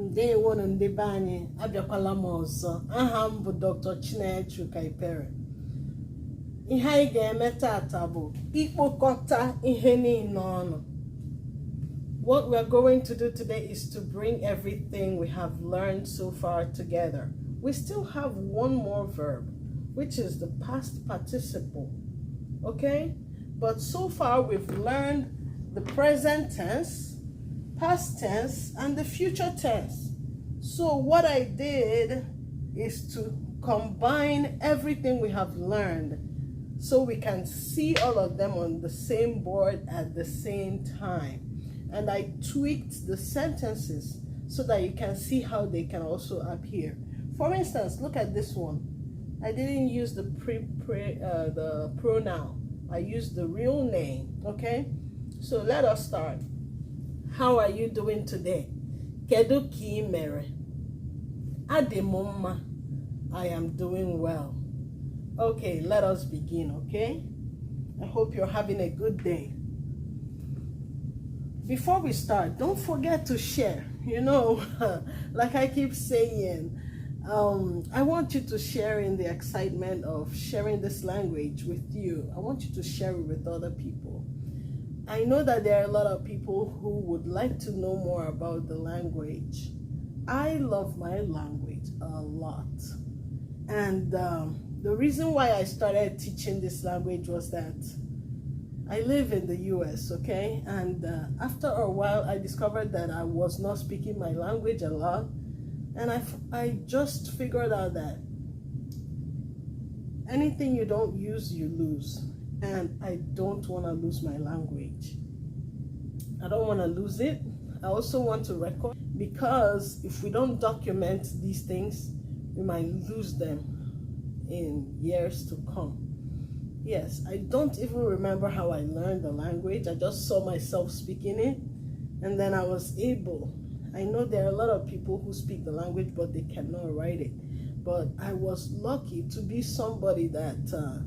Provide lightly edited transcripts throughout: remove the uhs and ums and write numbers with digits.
Ndewo ndị be anyị abịakwala m ọzọ. Aha m bụ Dr. Chineke Kaipere. Ihe anyị ga-eme tata bụ ikpokọta ihe niile ọnụ. What we are going to do today is to bring everything we have learned so far together. We still have one more verb, which is the past participle. Okay? But so far we've learned the present tense, past tense, and the future tense. So what I did is to combine everything we have learned so we can see all of them on the same board at the same time. And I tweaked the sentences so that you can see how they can also appear. For instance, look at this one. I didn't use the pronoun. I used the real name, okay? So let us start. How are you doing today? Kedu ki mere? Adimumma. I am doing well. Okay, let us begin, okay? I hope you're having a good day. Before we start, don't forget to share. You know, like I keep saying, I want you to share in the excitement of sharing this language with you. I want you to share it with other people. I know that there are a lot of people who would like to know more about the language. I love my language a lot. And the reason why I started teaching this language was that I live in the US, okay? And after a while, I discovered that I was not speaking my language a lot. And I just figured out that anything you don't use, you lose. And I don't want to lose my language. I don't want to lose it. I also want to record, because if we don't document these things, we might lose them in years to come. Yes, I don't even remember how I learned the language. I just saw myself speaking it, and then I was able. I know there are a lot of people who speak the language, but they cannot write it. But I was lucky to be somebody that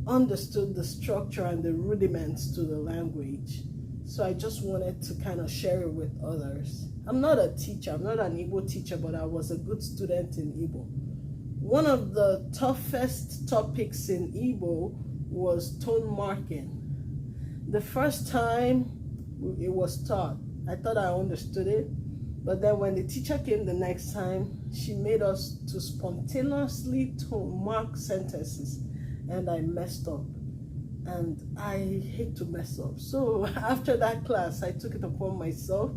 understood the structure and the rudiments to the language. So I just wanted to kind of share it with others. I'm not a teacher. I'm not an Igbo teacher, but I was a good student in Igbo. One of the toughest topics in Igbo was tone marking. The first time it was taught, I thought I understood it, but then when the teacher came the next time, she made us to spontaneously tone mark sentences, and I messed up. And I hate to mess up. So after that class, I took it upon myself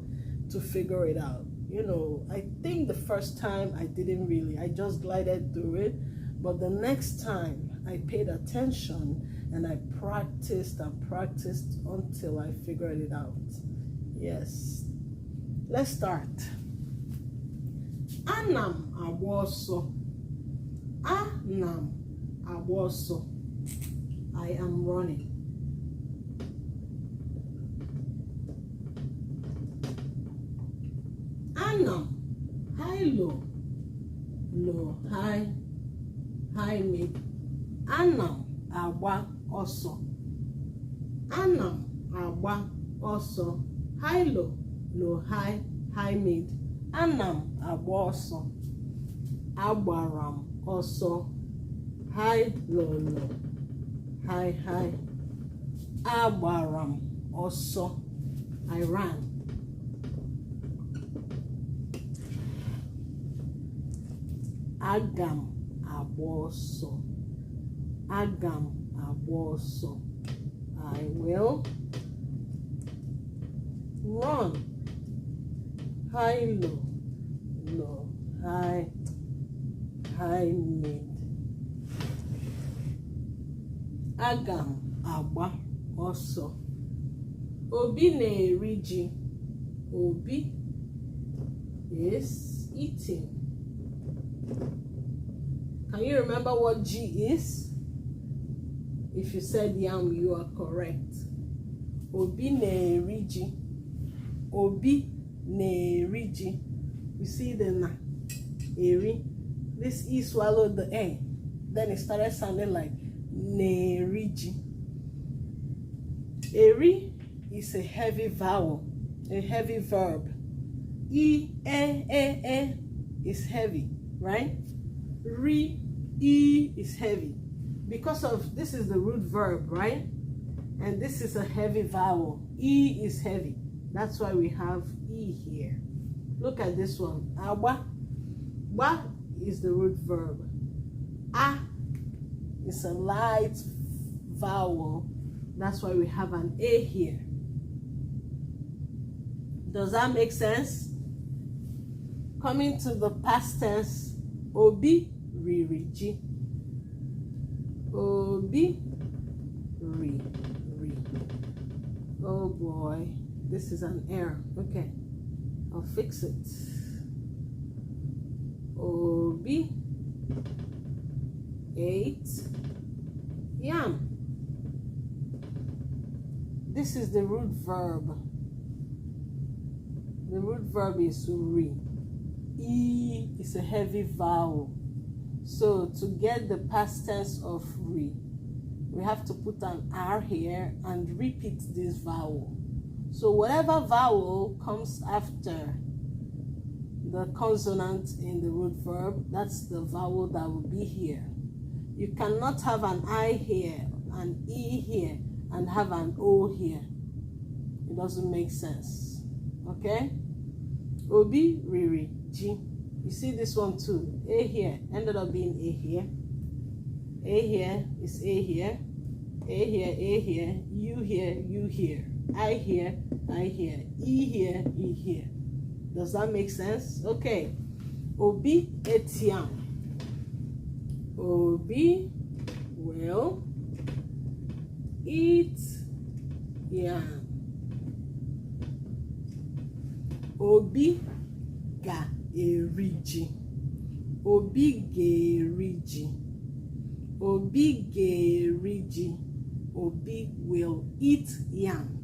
to figure it out. You know, I think the first time I didn't really, I just glided through it. But the next time I paid attention and I practiced and practiced until I figured it out. Yes. Let's start. Anam awoso. Anam awoso. I am running. Anam, high, low, low, high, high, mid. Anam, agba, also. Anam, agba, also. High, low, low, high, high, mid. Anam, agba, also. Agbaram, also. High, low, low. High, high. Agbaram, also. I ran. Agam, aboso. Agam, aboso. I will run. High, low, low, high, high, mid. Agam, agba, ọsọ. Obi na-eri ji. Obi is eating. Can you remember what G is? If you said yam, you are correct. Obi na-eri ji. Obi na-eri ji. You see the na, eri. This E swallowed the A. Then it started sounding like na-eri-ji. Eri is a heavy vowel, a heavy verb. E is heavy, right? Ri, E is heavy. Because of, this is the root verb, right? And this is a heavy vowel. E is heavy. That's why we have E here. Look at this one. Awa. Wa is the root verb. A is a light vowel. That's why we have an A here. Does that make sense? Coming to the past tense, obi ririji. Obi ri. Oh boy, this is an error. Okay, I'll fix it. Obi ate yam. This is the root verb. The root verb is ri. E is a heavy vowel. So to get the past tense of ri, we have to put an R here and repeat this vowel. So whatever vowel comes after the consonant in the root verb, that's the vowel that will be here. You cannot have an I here, an E here, and have an O here. It doesn't make sense. Okay? Obi, riri, G. You see this one too. A here ended up being A here. A here is A here. A here, A here. U here, U here. I here, I here. E here, E here. Does that make sense? Okay. Obi etiam. Obi will eat yam. Obi ga-eriji. Obi ga-eriji. Obi ga-eriji. Obi will eat yam.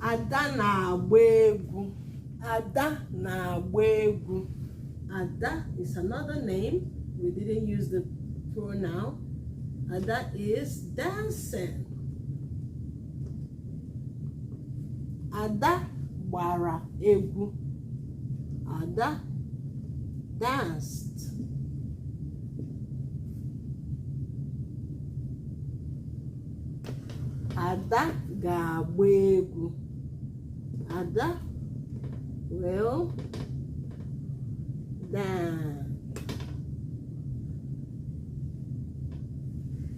Ada na-agba egwu. Ada na-agba egwu. Ada is another name. We didn't use the pronoun. Ada is dancing. Ada gbara egwu. Ada danced. Ada ga-agba egwu. Ada will dance.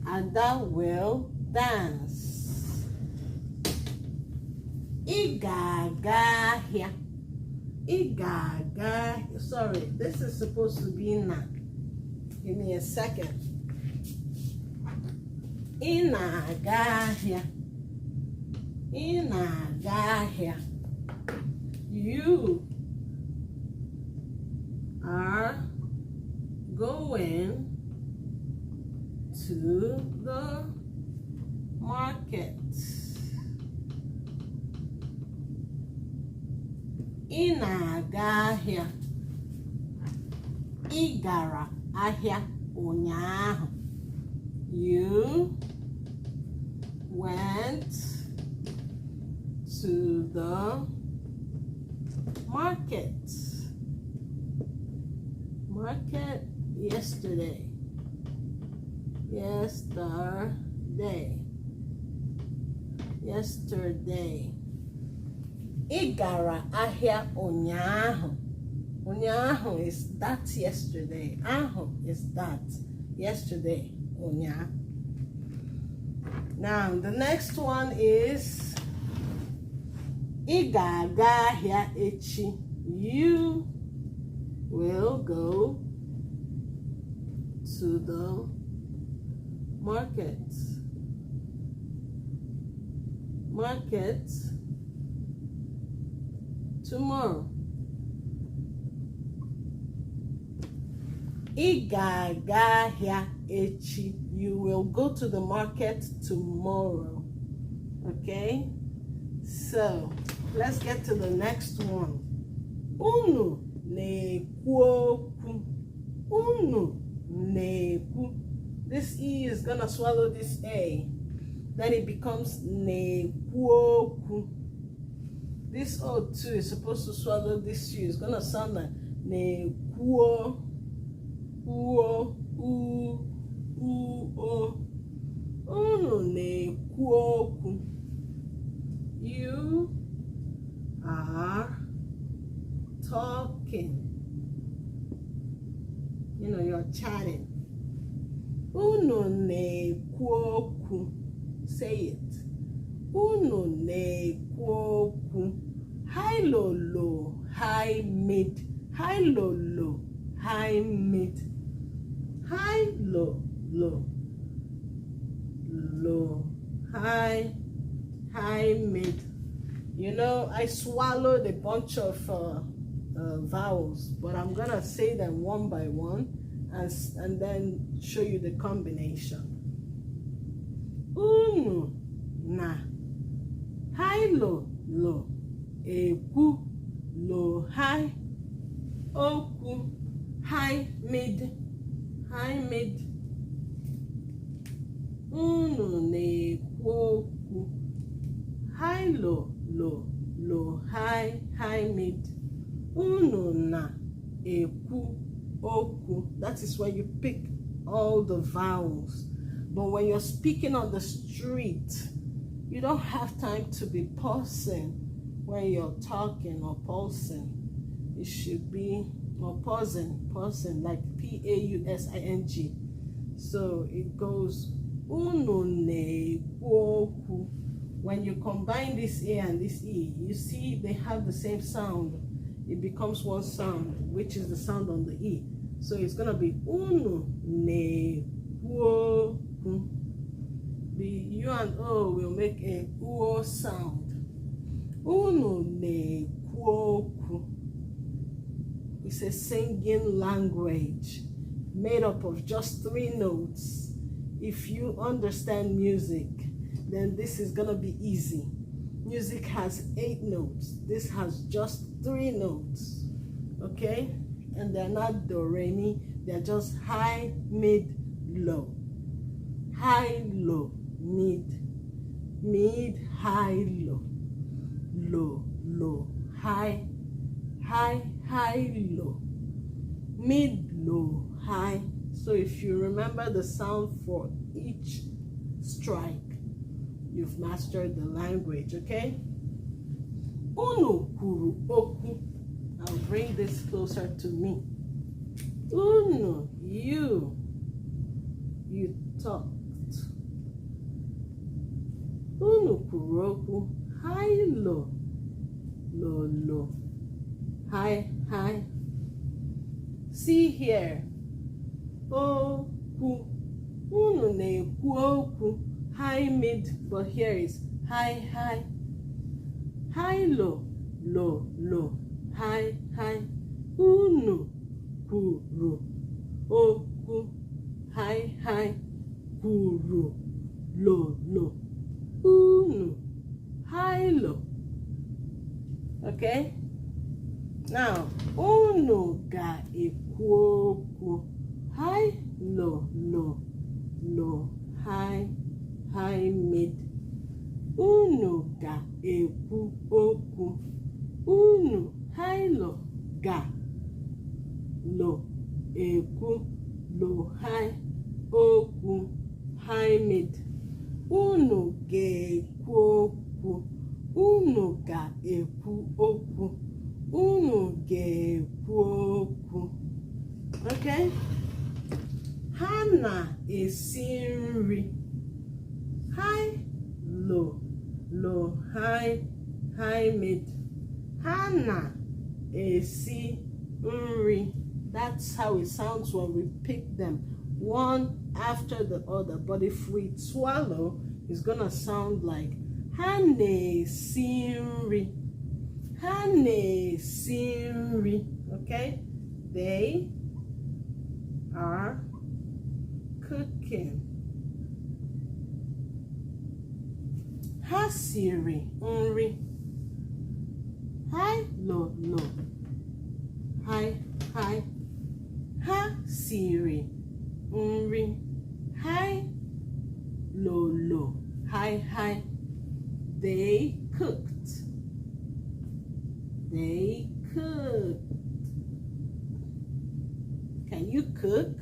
Ada will dance. Ị ga-aga ahịa. Ị ga-aga. Sorry, this is supposed to be na. Give me a second. Ị na-aga ahịa. Ị na-aga ahịa. You are going to the market. Ị na-aga ahịa. Ị gara ahịa ụnyaahụ. You went to the market. Market yesterday. Yesterday. Yesterday. Ị gara ahịa ụnyaahụ. Ụnyaahụ is that yesterday. Ahụ is that yesterday. Ụnyaahụ. Now the next one is Ị ga-aga ahịa echi. You will go to the market. Market tomorrow. Ị ga-aga ahịa echi. You will go to the market tomorrow. Okay? So, let's get to the next one. Unu na-ekwu okwu. Unu na-ekwu. This E is gonna swallow this A. Then it becomes na-ekwu okwu. This O too is supposed to swallow this U. It's gonna sound like ne kuo, uo, u, o. Unu ne kuoku. You are talking. You know, you're chatting. Unu ne kuoku. Say it. Unu ne kuoku. Hi lo lo, hi mid. Hi lo lo, hi mid. Hi lo lo. Low, high, high, mid. You know, I swallowed a bunch of vowels, but I'm gonna say them one by one and then show you the combination. Unu, na, high, low, low, eku, low, high, oku, high, mid, high, mid. Unu na-ekwu okwu. High low low low high high mid. Unu na-ekwu okwu. That is when you pick all the vowels. But when you're speaking on the street, you don't have time to be pausing when you're talking or pulsing. It should be or pausing like P-A-U-S-I-N-G. So it goes unu na-ekwu okwu. When you combine this A and this E, you see they have the same sound. It becomes one sound, which is the sound on the E. So it's going to be unu na-ekwu okwu. The U and O will make a uo sound. Unu na-ekwu okwu. It's a singing language made up of just 3 notes. If you understand music, then this is gonna be easy. Music has 8 notes. This has just 3 notes, okay? And they're not do, re, mi. They're just high, mid, low. High, low, mid. Mid, high, low. Low, low, high, high, high, low. Mid, low, high. So if you remember the sound for each strike, you've mastered the language, okay? Unu kwuru okwu. I'll bring this closer to me. Unu, you talked. Unu kwuru okwu. High, low, low, low. High, high. See here. Okwu. Unu na-ekwu okwu. High, mid, but here is high, high. High, low, low, low. High, high. Unu kwuru okwu. High, high. Kwuru low, low. Unu high, low. Okay? Now, unu ga-ekwu okwu. High, low, low, low, high, high, mid. Unu ga-ekwu okwu. Unu high, low, ga, low, ekwu, low, high, okwu, high, mid. Unu ga-ekwu okwu. Unu ga-ekwu okwu. Unu ga-ekwu okwu. Okay? Ha na-esi nri. High, low, low, high, high, mid. Ha na-esi nri. That's how it sounds when we pick them one after the other. But if we swallow, it's gonna sound like ha na-esi nri. Ha na-esi nri. Okay? They are cooking. Ha siri nri. High, low, low. High, high. Ha siri nri. High, low, low. High, high. They cooked. They cooked. Can you cook?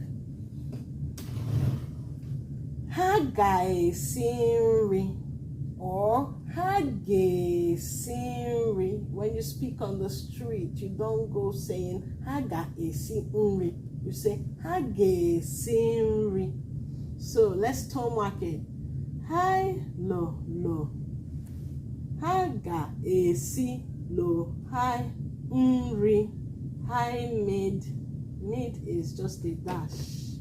Ha ga-esi nri or ha ga-esi nri. When you speak on the street, you don't go saying ha ga-esi nri. You say ha ga-esi nri. So let's tone mark it. Hi, lo, lo. Ha ga-esi lo, hi, nri. Hi, mid. Mid is just a dash.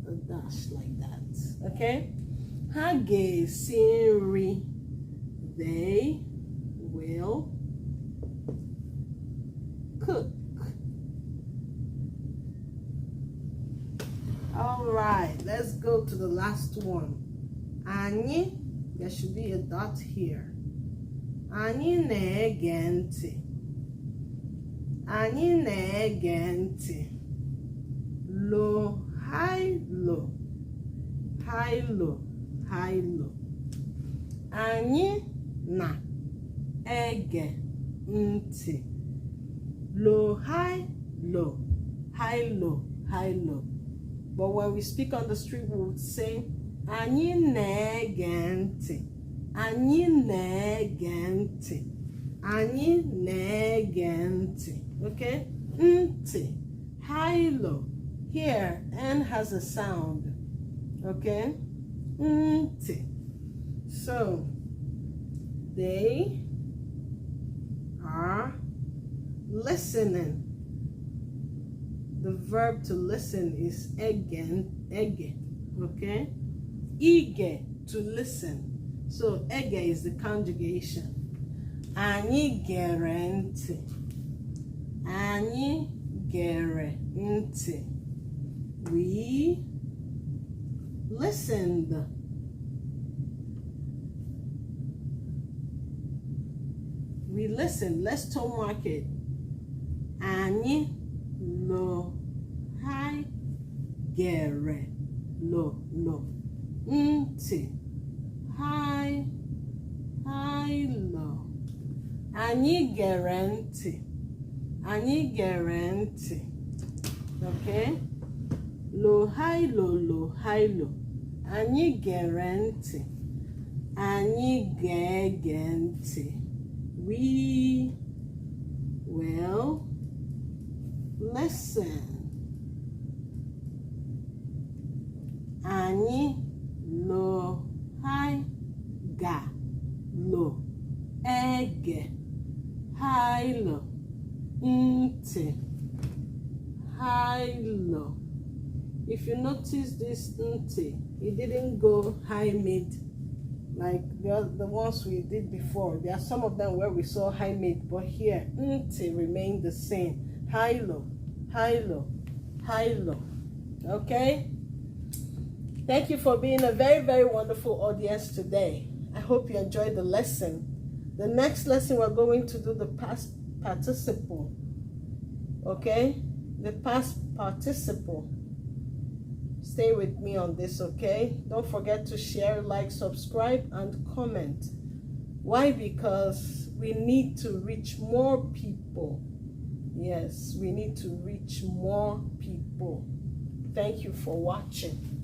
A dash like that. Okay? Ha ga-esi nri. They will cook. All right, let's go to the last one. Anyị, there should be a dot here. Anyị na-ege ntị. Anyị na-ege ntị. Lo, hi, lo. Hi, lo, hi, lo. Anyị na-ege ntị. Lo, hi, lo. Hi, lo, hi, lo. But when we speak on the street, we would say, Anyị na-ege ntị. Anyị na-ege ntị. Anyị na-ege ntị. Okay? Ntị. High, low. Here, N has a sound. Okay? Ntị. So, they are listening. The verb to listen is ege. Okay? Ige, to listen. So ege is the conjugation. Anyị gere ntị. Anyị gere ntị. We listened. We listened. Let's tone mark it. Anyị lo, hi, gere, lo, lo. Ntị, hi, hi, lo. Anyị gere ntị. Anyị gere ntị. Okay? Lo, hi, lo, lo, hi, lo. Anyị gere ntị. Anyị ga-ege ntị. We will listen. Anyị lo, hi, ga, lo, ege, hi, lo, ntị, hi, lo. If you notice this ntị, it didn't go high mid like the ones we did before. There are some of them where we saw high mid, but here ntị remained the same. High, low, high, low, high, low. Okay? Thank you for being a very, very wonderful audience today. I hope you enjoyed the lesson. The next lesson, we're going to do the past participle. Okay? The past participle. Stay with me on this, okay? Don't forget to share, like, subscribe, and comment. Why? Because we need to reach more people. Yes, we need to reach more people. Thank you for watching.